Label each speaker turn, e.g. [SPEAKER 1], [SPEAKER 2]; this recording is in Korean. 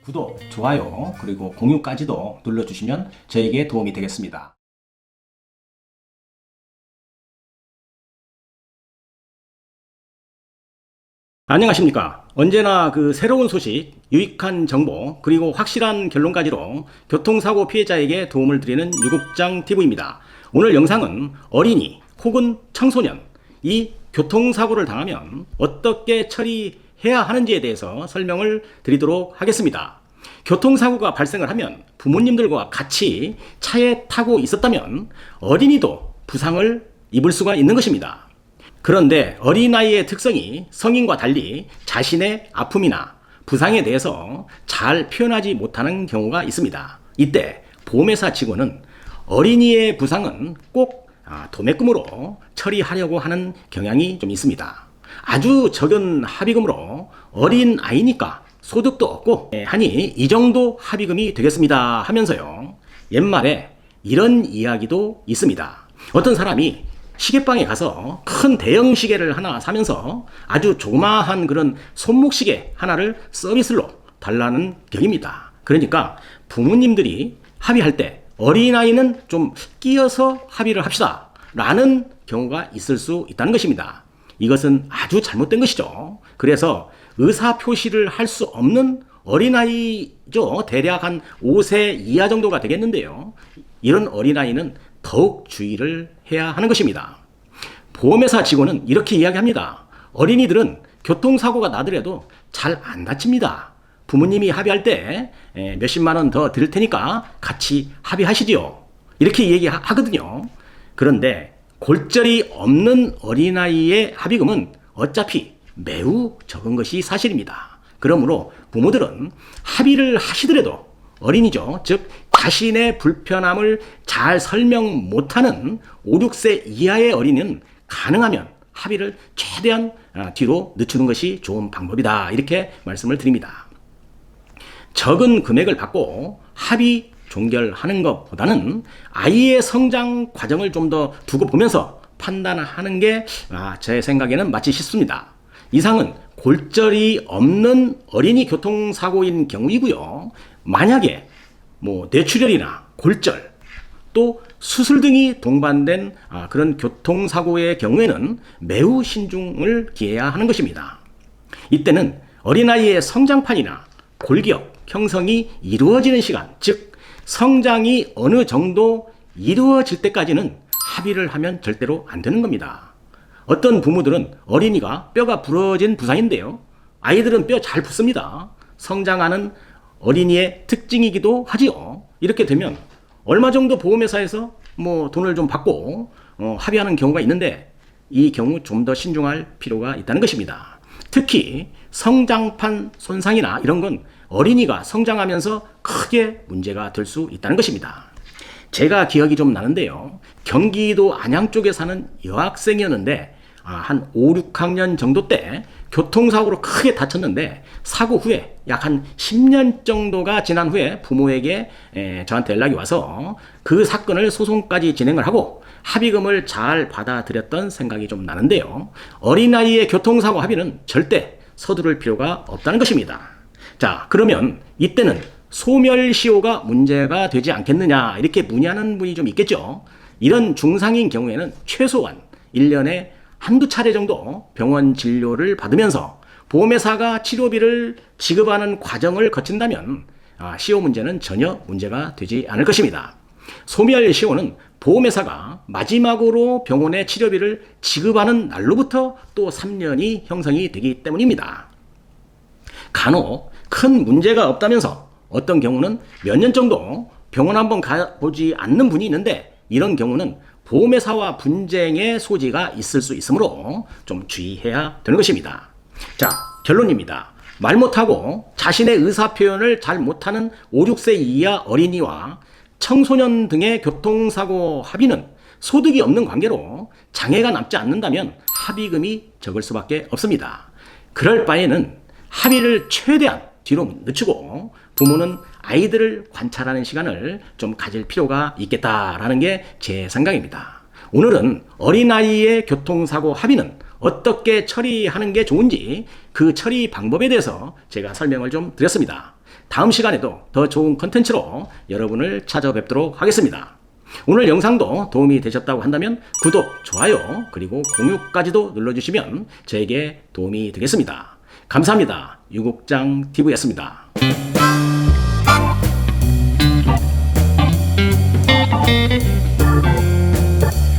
[SPEAKER 1] 구독, 좋아요, 그리고 공유까지도 눌러주시면 저에게 도움이 되겠습니다. 안녕하십니까. 언제나 새로운 소식, 유익한 정보, 그리고 확실한 결론까지로 교통사고 피해자에게 도움을 드리는 유국장TV입니다. 오늘 영상은 어린이 혹은 청소년, 이 교통사고를 당하면 어떻게 처리해야 하는지에 대해서 설명을 드리도록 하겠습니다. 교통사고가 발생을 하면 부모님들과 같이 차에 타고 있었다면 어린이도 부상을 입을 수가 있는 것입니다. 그런데 어린아이의 특성이 성인과 달리 자신의 아픔이나 부상에 대해서 잘 표현하지 못하는 경우가 있습니다. 이때 보험회사 직원은 어린이의 부상은 꼭 도매금으로 처리하려고 하는 경향이 좀 있습니다. 아주 적은 합의금으로 어린 아이니까 소득도 없고 하니 이 정도 합의금이 되겠습니다 하면서요, 옛말에 이런 이야기도 있습니다. 어떤 사람이 시계방에 가서 큰 대형 시계를 하나 사면서 아주 조그마한 그런 손목시계 하나를 서비스로 달라는 격입니다. 그러니까 부모님들이 합의할 때 어린아이는 좀 끼어서 합의를 합시다 라는 경우가 있을 수 있다는 것입니다. 이것은 아주 잘못된 것이죠. 그래서 의사표시를 할 수 없는 어린아이죠. 대략 한 5세 이하 정도가 되겠는데요. 이런 어린아이는 더욱 주의를 해야 하는 것입니다. 보험회사 직원은 이렇게 이야기합니다. 어린이들은 교통사고가 나더라도 잘 안 다칩니다. 부모님이 합의할 때 몇십만 원 더 드릴 테니까 같이 합의하시지요. 이렇게 얘기하거든요. 그런데 골절이 없는 어린아이의 합의금은 어차피 매우 적은 것이 사실입니다. 그러므로 부모들은 합의를 하시더라도 어린이죠. 즉 자신의 불편함을 잘 설명 못하는 5, 6세 이하의 어린이는 가능하면 합의를 최대한 뒤로 늦추는 것이 좋은 방법이다. 이렇게 말씀을 드립니다. 적은 금액을 받고 합의 종결하는 것보다는 아이의 성장 과정을 좀 더 두고 보면서 판단하는 게 제 생각에는 마치 쉽습니다. 이상은 골절이 없는 어린이 교통사고인 경우이고요. 만약에 뇌출혈이나 골절, 또 수술 등이 동반된 그런 교통사고의 경우에는 매우 신중을 기해야 하는 것입니다. 이때는 어린아이의 성장판이나 골격 형성이 이루어지는 시간, 즉 성장이 어느 정도 이루어질 때까지는 합의를 하면 절대로 안 되는 겁니다. 어떤 부모들은 어린이가 뼈가 부러진 부상인데요, 아이들은 뼈 잘 붙습니다. 성장하는 어린이의 특징이기도 하지요. 이렇게 되면 얼마 정도 보험회사에서 돈을 좀 받고 합의하는 경우가 있는데, 이 경우 좀 더 신중할 필요가 있다는 것입니다. 특히 성장판 손상이나 이런 건 어린이가 성장하면서 크게 문제가 될 수 있다는 것입니다. 제가 기억이 좀 나는데요, 경기도 안양 쪽에 사는 여학생이었는데 한 5, 6학년 정도 때 교통사고로 크게 다쳤는데, 사고 후에 약 한 10년 정도가 지난 후에 부모에게 저한테 연락이 와서 그 사건을 소송까지 진행을 하고 합의금을 잘 받아들였던 생각이 좀 나는데요, 어린아이의 교통사고 합의는 절대 서두를 필요가 없다는 것입니다. 자, 그러면 이때는 소멸시효가 문제가 되지 않겠느냐, 이렇게 문의하는 분이 좀 있겠죠. 이런 중상인 경우에는 최소한 1년에 한두 차례 정도 병원 진료를 받으면서 보험회사가 치료비를 지급하는 과정을 거친다면 시효 문제는 전혀 문제가 되지 않을 것입니다. 소멸시효는 보험회사가 마지막으로 병원의 치료비를 지급하는 날로부터 또 3년이 형성이 되기 때문입니다. 간혹 큰 문제가 없다면서 어떤 경우는 몇 년 정도 병원 한번 가보지 않는 분이 있는데, 이런 경우는 보험회사와 분쟁의 소지가 있을 수 있으므로 좀 주의해야 되는 것입니다. 자, 결론입니다. 말 못하고 자신의 의사표현을 잘 못하는 5, 6세 이하 어린이와 청소년 등의 교통사고 합의는 소득이 없는 관계로 장애가 남지 않는다면 합의금이 적을 수밖에 없습니다. 그럴 바에는 합의를 최대한 뒤로 늦추고 부모는 아이들을 관찰하는 시간을 좀 가질 필요가 있겠다라는 게 제 생각입니다. 오늘은 어린아이의 교통사고 합의는 어떻게 처리하는 게 좋은지 그 처리 방법에 대해서 제가 설명을 좀 드렸습니다. 다음 시간에도 더 좋은 컨텐츠로 여러분을 찾아뵙도록 하겠습니다. 오늘 영상도 도움이 되셨다고 한다면 구독, 좋아요, 그리고 공유까지도 눌러주시면 저에게 도움이 되겠습니다. 감사합니다. 유국장TV였습니다.